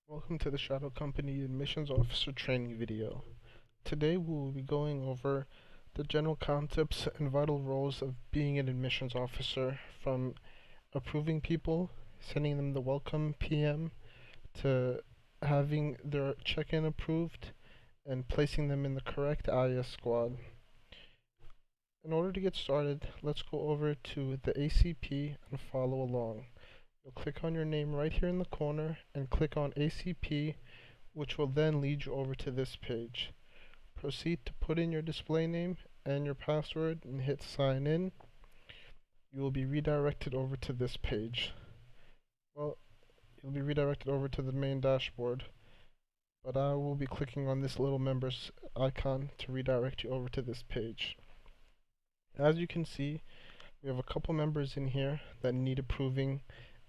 Welcome to the Shadow Company Admissions Officer training video. Today we will be going over the general concepts and vital roles of being an admissions officer, from approving people, sending them the welcome PM, to having their check-in approved, and placing them in the correct IS squad. In order to get started, let's go over to the ACP and follow along. You'll click on your name right here in the corner and click on ACP, which will then lead you over to this page. Proceed to put in your display name and your password and hit sign in. You will be redirected over to this page. Well, you'll be redirected over to the main dashboard, but I will be clicking on this little members icon to redirect you over to this page. As you can see, we have a couple members in here that need approving,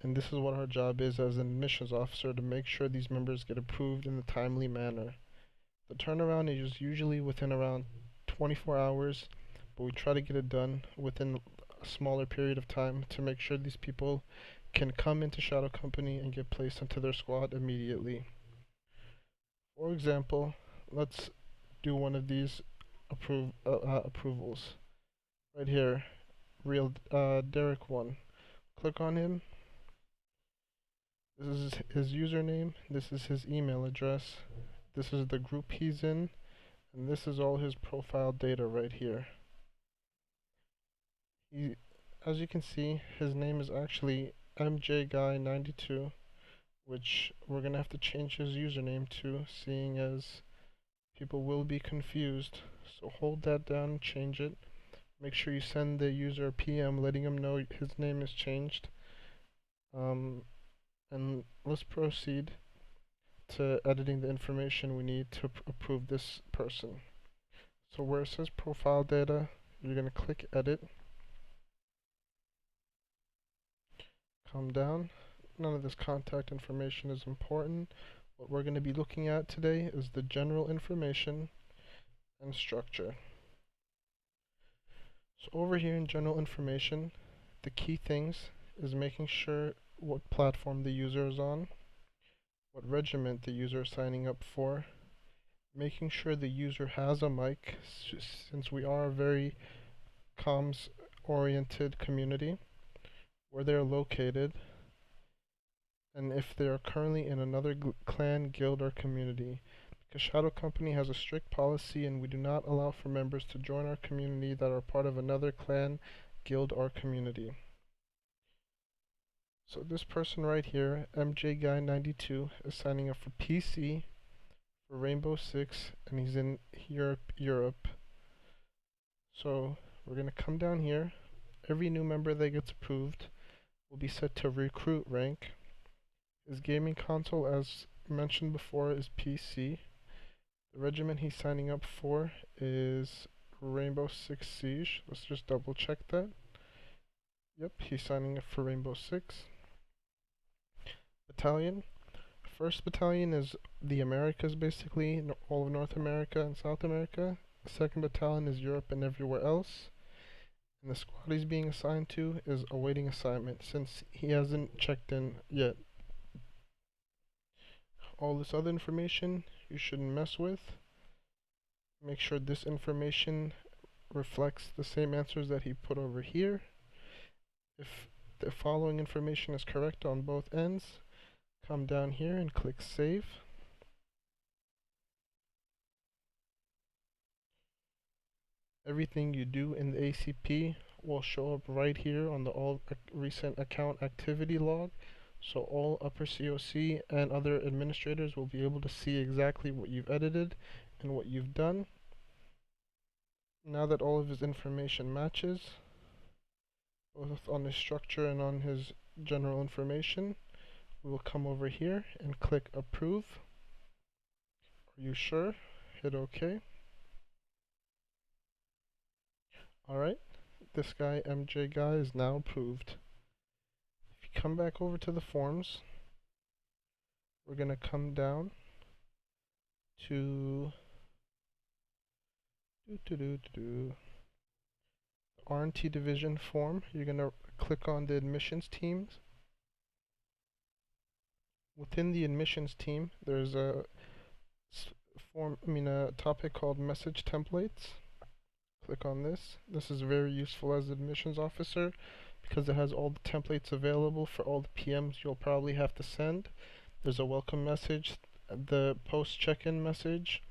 and this is what our job is as an admissions officer, to make sure these members get approved in a timely manner. The turnaround is usually within around 24 hours, but we try to get it done within a smaller period of time to make sure these people can come into Shadow Company and get placed into their squad immediately. For example, let's do one of these approvals. Right here, real Derek 1. Click on him. This is his username, this is his email address, this is the group he's in, and this is all his profile data right here. As you can see, his name is actually MJGuy92, which we're gonna have to change his username to, seeing as people will be confused. So hold that down and change it. Make sure you send the user a PM letting him know his name is changed. And let's proceed to editing the information we need to approve this person. So where it says profile data, you're going to click edit. Come down. None of this contact information is important. What we're going to be looking at today is the general information and structure. So over here in general information, the key things is making sure what platform the user is on, what regiment the user is signing up for, making sure the user has a mic, since we are a very comms oriented community, where they're located, and if they are currently in another clan, guild, or community. Because Shadow Company has a strict policy and we do not allow for members to join our community that are part of another clan, guild, or community. So this person right here, MJGuy92, is signing up for PC, for Rainbow Six, and he's in Europe. So we're going to come down here. Every new member that gets approved will be set to recruit rank. His gaming console, as mentioned before, is PC. The regiment he's signing up for is Rainbow Six Siege. Let's just double check that. Yep, he's signing up for Rainbow Six. Battalion. First battalion is the Americas, basically, all of North America and South America. The second battalion is Europe and everywhere else. And the squad he's being assigned to is awaiting assignment, since he hasn't checked in yet. All this other information you shouldn't mess with. Make sure this information reflects the same answers that he put over here. If the following information is correct on both ends, come down here and click save. Everything you do in the ACP will show up right here on the all recent account activity log, so all upper COC and other administrators will be able to see exactly what you've edited and what you've done. Now that all of his information matches, both on his structure and on his general information, we will come over here and click approve. Are you sure? Hit OK. Alright, this guy MJGuy is now approved. If you come back over to the forms, we're going to come down to R&T division form. You're going to click on the admissions teams. Within the admissions team, there's a topic called message templates. Click on this. This is very useful as an admissions officer because it has all the templates available for all the PMs you'll probably have to send. There's a welcome message, the post check-in message,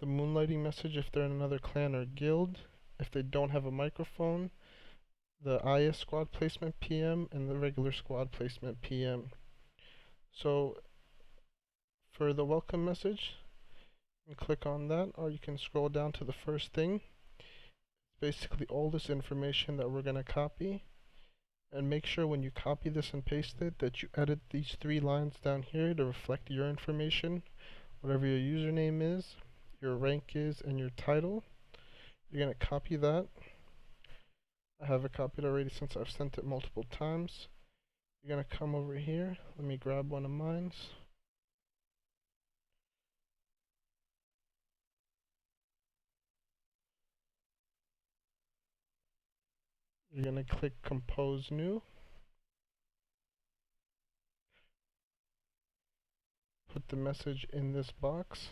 the moonlighting message if they're in another clan or guild, if they don't have a microphone, the IS squad placement PM, and the regular squad placement PM. So for the welcome message, you can click on that, or you can scroll down to the first thing. It's basically all this information that we're going to copy. And make sure when you copy this and paste it that you edit these 3 lines down here to reflect your information, whatever your username is, your rank is, and your title. You're going to copy that. I have it copied already since I've sent it multiple times. You're going to come over here. Let me grab one of mine. You're going to click Compose New. Put the message in this box.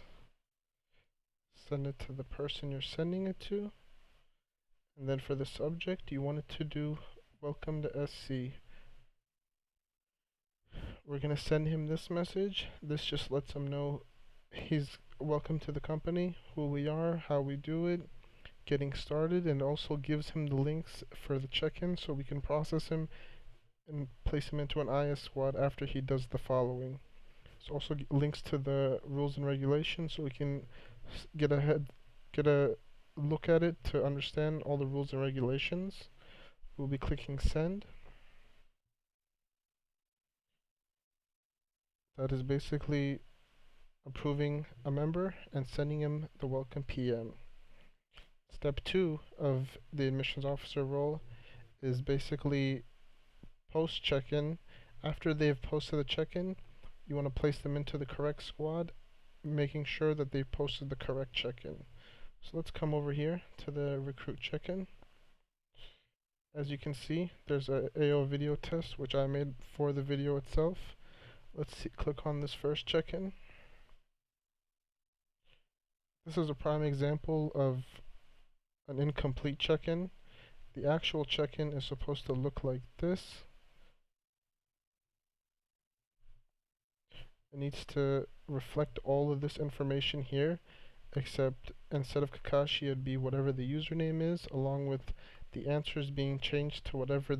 Send it to the person you're sending it to. And then for the subject, you want it to do Welcome to SC. We're going to send him this message. This just lets him know he's welcome to the company, who we are, how we do it, getting started, and also gives him the links for the check-in so we can process him and place him into an IS squad after he does the following. It's also links to the rules and regulations so we can get a look at it to understand all the rules and regulations. We'll be clicking send. That is basically approving a member and sending him the welcome PM. Step 2 of the admissions officer role is basically post check-in. After they've posted the check-in, you want to place them into the correct squad, making sure that they've posted the correct check-in. So let's come over here to the recruit check-in. As you can see, there's a AO video test which I made for the video itself. Let's click on this first check-in. This is a prime example of an incomplete check-in. The actual check-in is supposed to look like this. It needs to reflect all of this information here, except instead of Kakashi it'd be whatever the username is, along with the answers being changed to whatever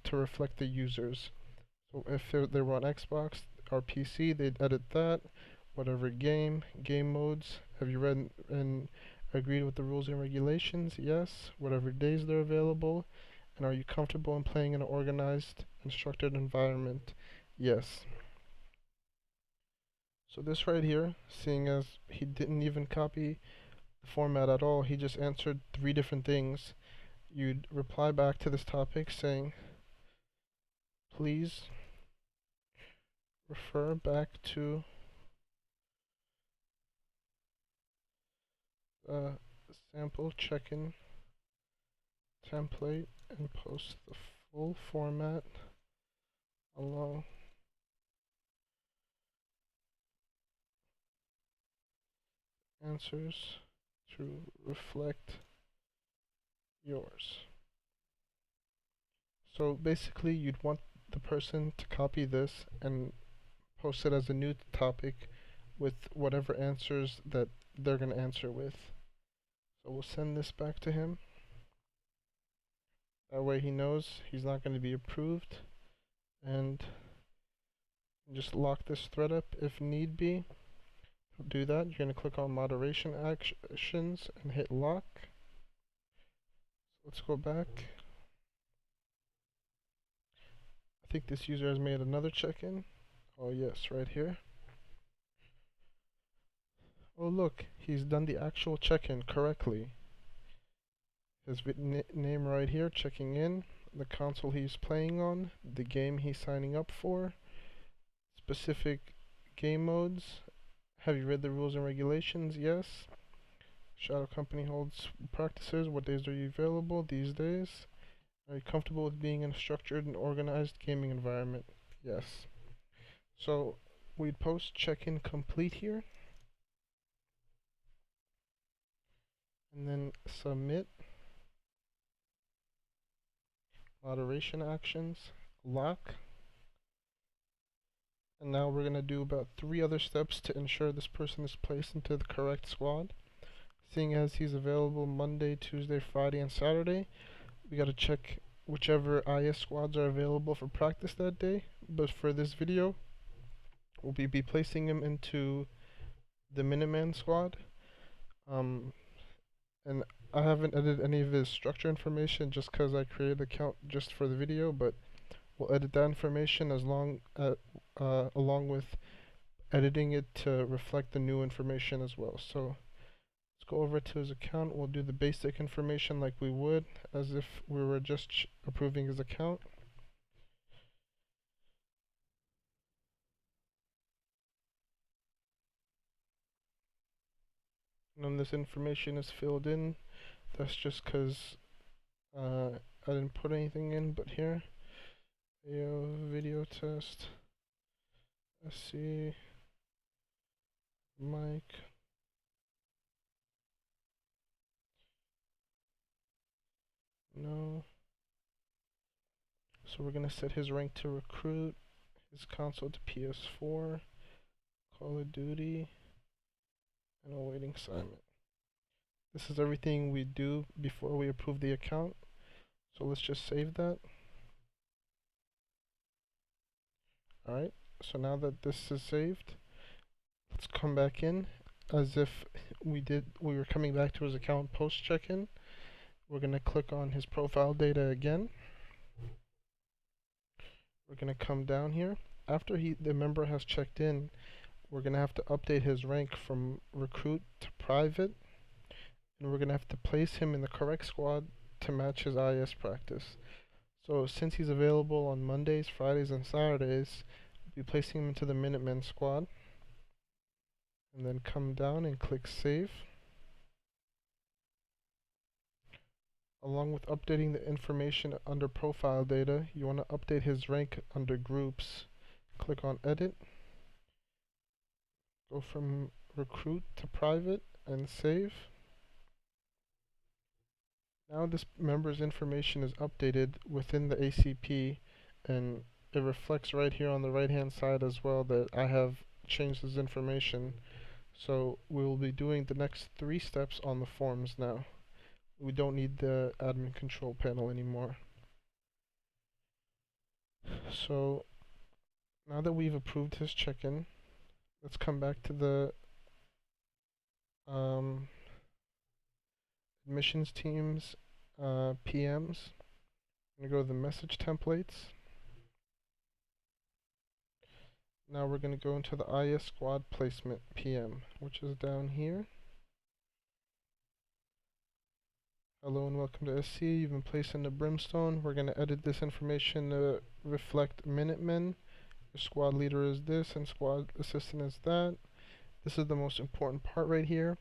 to reflect the users. So if they were on Xbox or PC, they'd edit that. Whatever game modes, have you read and agreed with the rules and regulations? Yes. Whatever days they're available. And are you comfortable in playing in an organized and structured environment? Yes. So this right here, seeing as he didn't even copy the format at all, he just answered 3 different things. You'd reply back to this topic saying, please refer back to sample check-in template and post the full format along answers to reflect yours. So basically you'd want the person to copy this and post it as a new topic with whatever answers that they're going to answer with. So we'll send this back to him. That way he knows he's not going to be approved, and just lock this thread up if need be. Do that. You're going to click on moderation actions and hit lock. Let's go back. I think this user has made another check-in. Oh yes, right here. Oh look, he's done the actual check-in correctly. His name right here, checking in, the console he's playing on, the game he's signing up for, specific game modes. Have you read the rules and regulations? Yes. Shadow Company holds practices. What days are you available? These days. Are you comfortable with being in a structured and organized gaming environment? Yes. So we'd post check-in complete here, and then submit, moderation actions, lock. And now we're going to do about 3 other steps to ensure this person is placed into the correct squad. Seeing as he's available Monday, Tuesday, Friday, and Saturday, we got to check whichever IS squads are available for practice that day. But for this video, we'll be placing him into the Minuteman squad. And I haven't edited any of his structure information just because I created the account just for the video, but we'll edit that information along with editing it to reflect the new information as well. So let's go over to his account. We'll do the basic information like we would as if we were just approving his account. None of this information is filled in. That's just because I didn't put anything in, but here, video test, SC, mic, no. So we're gonna set his rank to recruit, his console to PS4, Call of Duty, and awaiting assignment. This is everything we do before we approve the account. So let's just save that. Alright, so now that this is saved, let's come back in as if we were coming back to his account post check-in. We're gonna click on his profile data again. We're gonna come down here. After the member has checked in, we're gonna have to update his rank from recruit to private, and we're gonna have to place him in the correct squad to match his IS practice. So since he's available on Mondays, Fridays, and Saturdays, we'll be placing him into the Minutemen squad. And then come down and click save. Along with updating the information under profile data, you want to update his rank under groups. Click on edit. Go from recruit to private and save. Now this member's information is updated within the ACP, and it reflects right here on the right hand side as well that I have changed his information. So we will be doing the next 3 steps on the forms now. We don't need the admin control panel anymore. So now that we've approved his check-in, let's come back to the admissions teams PMs. I'm going to go to the message templates. Now we're going to go into the IS squad placement PM, which is down here. Hello and welcome to SC. You've been placed into Brimstone. We're going to edit this information to reflect Minutemen. Your squad leader is this and squad assistant is that. This is the most important part right here.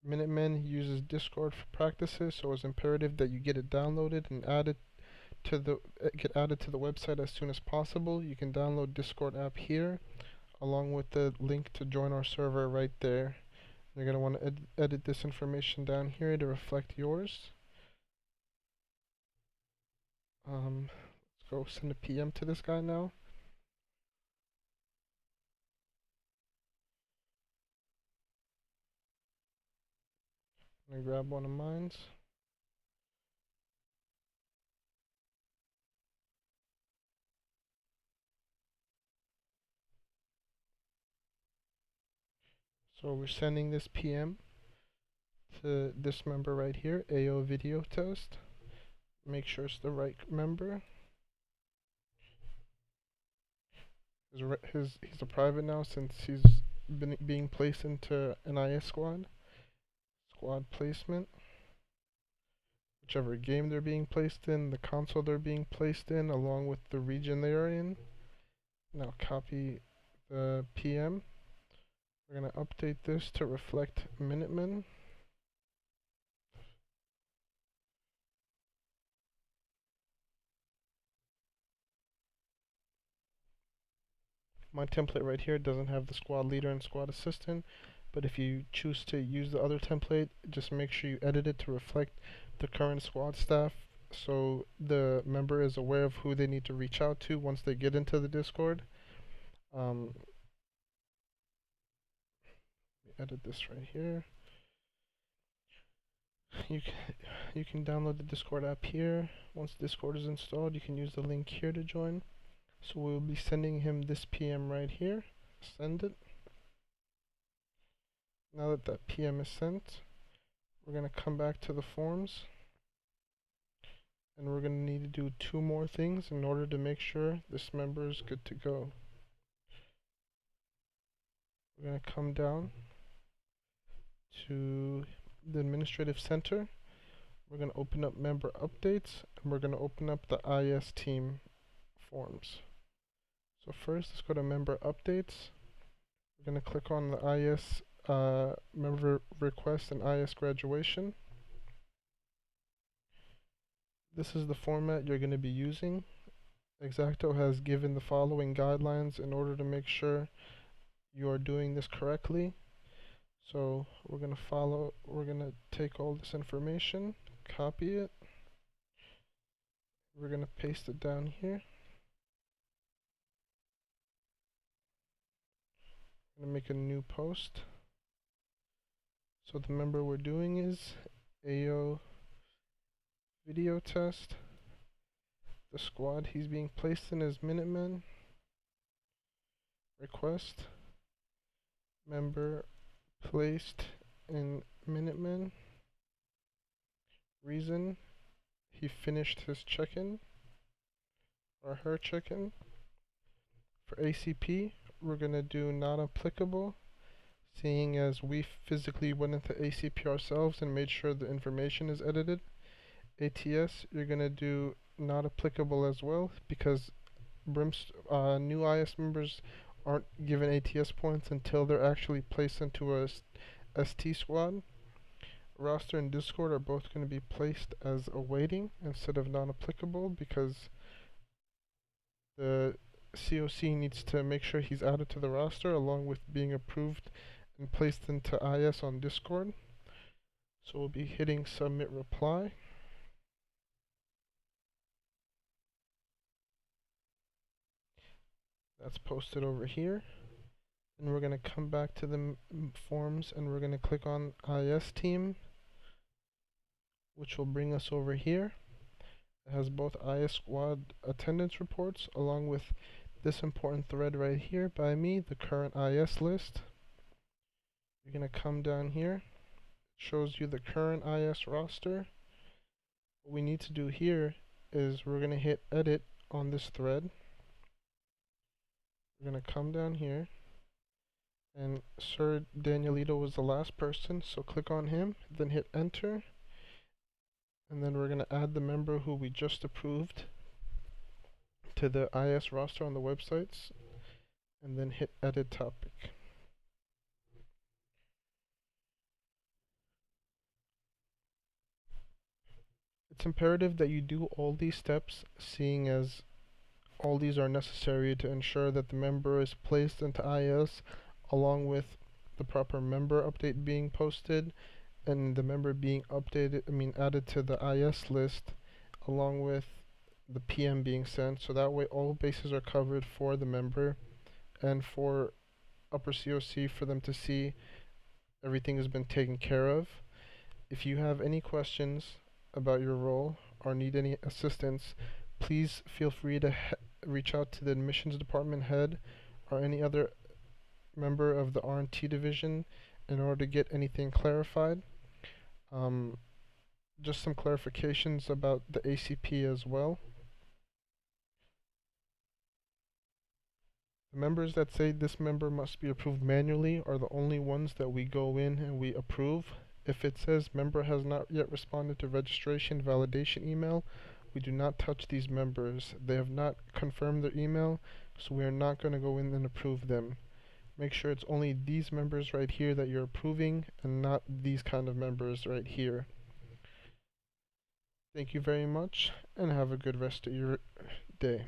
Minutemen uses Discord for practices, so it's imperative that you get it downloaded and added to the website as soon as possible. You can download Discord app here, along with the link to join our server right there. You're going to want to edit this information down here to reflect yours. Let's go send a PM to this guy now. I'm going to grab one of mine. So we're sending this PM to this member right here, AO video test. Make sure it's the right member. He's a private now since he's being placed into an IS squad. Squad placement. Whichever game they're being placed in, the console they're being placed in, along with the region they are in. Now copy the PM. We're going to update this to reflect Minutemen. My template right here doesn't have the squad leader and squad assistant, but if you choose to use the other template, just make sure you edit it to reflect the current squad staff so the member is aware of who they need to reach out to once they get into the Discord. Edit this right here. You can download the Discord app here. Once Discord is installed, you can use the link here to join. So we'll be sending him this PM right here. Send it. Now that that PM is sent, we're going to come back to the forms. And we're going to need to do 2 more things in order to make sure this member is good to go. We're going to come down to the administrative center. We're going to open up member updates, and we're going to open up the IS team forms. So first, let's go to member updates. We're going to click on the IS member request and IS graduation. This is the format you're going to be using. X-Acto has given the following guidelines in order to make sure you are doing this correctly. So we're going to take all this information, copy it. We're going to paste it down here. I'm going to make a new post. So the member we're doing is AO video test. The squad he's being placed in is Minutemen. Request. Member placed in Minutemen. Reason, he finished his check-in or her check-in. For ACP, we're going to do not applicable, seeing as we physically went into ACP ourselves and made sure the information is edited. ATS, you're going to do not applicable as well, because new IS members aren't given ATS points until they're actually placed into a ST squad. Roster and Discord are both going to be placed as awaiting instead of non-applicable, because the COC needs to make sure he's added to the roster along with being approved and placed into IS on Discord. So we'll be hitting submit reply. That's posted over here. And we're going to come back to the forms and we're going to click on IS team, which will bring us over here. It has both IS squad attendance reports along with this important thread right here by me, the current IS list. You're going to come down here. It shows you the current IS roster. What we need to do here is we're going to hit edit on this thread. We're going to come down here, and Sir Danielito was the last person, so click on him, then hit enter, and then we're going to add the member who we just approved to the IS roster on the websites, and then hit edit topic. It's imperative that you do all these steps, seeing as all these are necessary to ensure that the member is placed into IS along with the proper member update being posted and the member being added to the IS list along with the PM being sent, so that way all bases are covered for the member and for upper COC for them to see everything has been taken care of. If you have any questions about your role or need any assistance, please feel free to reach out to the admissions department head or any other member of the R&T division in order to get anything clarified. Just some clarifications about the ACP as well. The members that say this member must be approved manually are the only ones that we go in and we approve. If it says member has not yet responded to registration validation email, we do not touch these members. They have not confirmed their email, so we are not going to go in and approve them. Make sure it's only these members right here that you're approving and not these kind of members right here. Thank you very much and have a good rest of your day.